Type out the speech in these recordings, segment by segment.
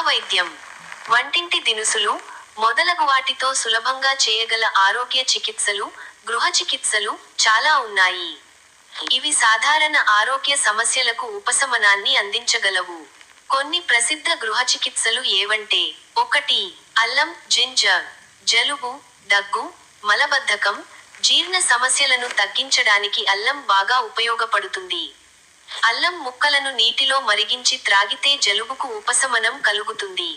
వైద్యం, వంటింటి దినుసులు మొదలగు వాటితో సులభంగా చేయగల ఆరోగ్య చికిత్సలు, గృహ చికిత్సలు చాలా ఉన్నాయి. ఇవి సాధారణ ఆరోగ్య సమస్యలకు ఉపశమనాన్ని అందించగలవు. కొన్ని ప్రసిద్ధ గృహ చికిత్సలు ఏవంటే: 1. అల్లం జింజర్. జలుబు, దగ్గు, మలబద్ధకం, జీర్ణ సమస్యలను తగ్గించడానికి అల్లం బాగా ఉపయోగపడుతుంది. అల్లం ముక్కలను నీటిలో మరిగించి త్రాగితే జలుబుకు ఉపశమనం కలుగుతుంది.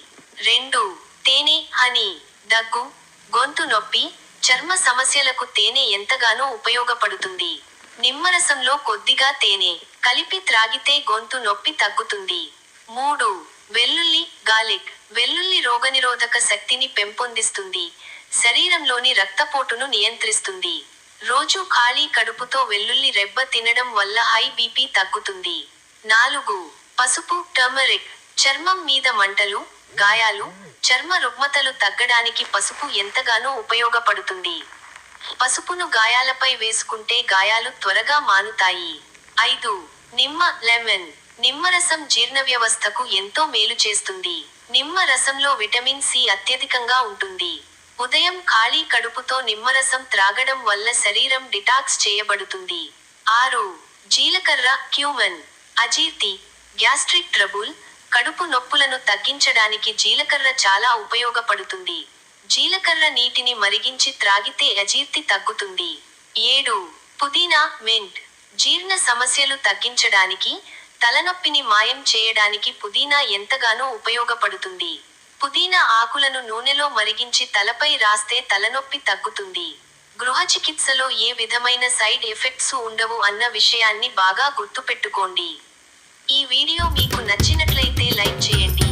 2. తేనె హనీ. దగ్గు, గొంతు నొప్పి, చర్మ సమస్యలకు తేనె ఎంతగానో ఉపయోగపడుతుంది. నిమ్మరసంలో కొద్దిగా తేనె కలిపి త్రాగితే గొంతు నొప్పి తగ్గుతుంది. 3. వెల్లుల్లి గార్లిక్. వెల్లుల్లి రోగనిరోధక శక్తిని పెంపొందిస్తుంది, శరీరంలోని రక్తపోటును నియంత్రిస్తుంది. రోజూ ఖాళీ కడుపుతో వెల్లుల్లి రెబ్బ తినడం వల్ల హై బీపీ తగ్గుతుంది. 4. పసుపు టర్మరిక్. చర్మం మీద మంటలు, గాయాలు, చర్మ రుగ్మతలు తగ్గడానికి పసుపు ఎంతగానో ఉపయోగపడుతుంది. పసుపును గాయాలపై వేసుకుంటే గాయాలు త్వరగా మానుతాయి. 5. నిమ్మ లెమన్. నిమ్మరసం జీర్ణవ్యవస్థకు ఎంతో మేలు చేస్తుంది. నిమ్మ రసంలో విటమిన్ సి అత్యధికంగా ఉంటుంది. ఉదయం ఖాళీ కడుపుతో నిమ్మరసం త్రాగడం వల్ల శరీరం డిటాక్స్ చేయబడుతుంది. 6. జీలకర్ర క్యూమన్. అజీర్తి, గ్యాస్ట్రిక్ ట్రబుల్, కడుపు నొప్పులను తగ్గించడానికి జీలకర్ర చాలా ఉపయోగపడుతుంది. జీలకర్ర నీటిని మరిగించి త్రాగితే అజీర్తి తగ్గుతుంది. 7. పుదీనా మింట్. జీర్ణ సమస్యలు తగ్గించడానికి, తలనొప్పిని మాయం చేయడానికి పుదీనా ఎంతగానో ఉపయోగపడుతుంది. పుదీనా ఆకులను నూనెలో మరిగించి తలపై రాస్తే తలనొప్పి తగ్గుతుంది. గృహ చికిత్సలో ఏ విధమైన సైడ్ ఎఫెక్ట్స్ ఉండవు అన్న విషయాన్ని బాగా గుర్తుపెట్టుకోండి. ఈ వీడియో మీకు నచ్చినట్లయితే లైక్ చేయండి.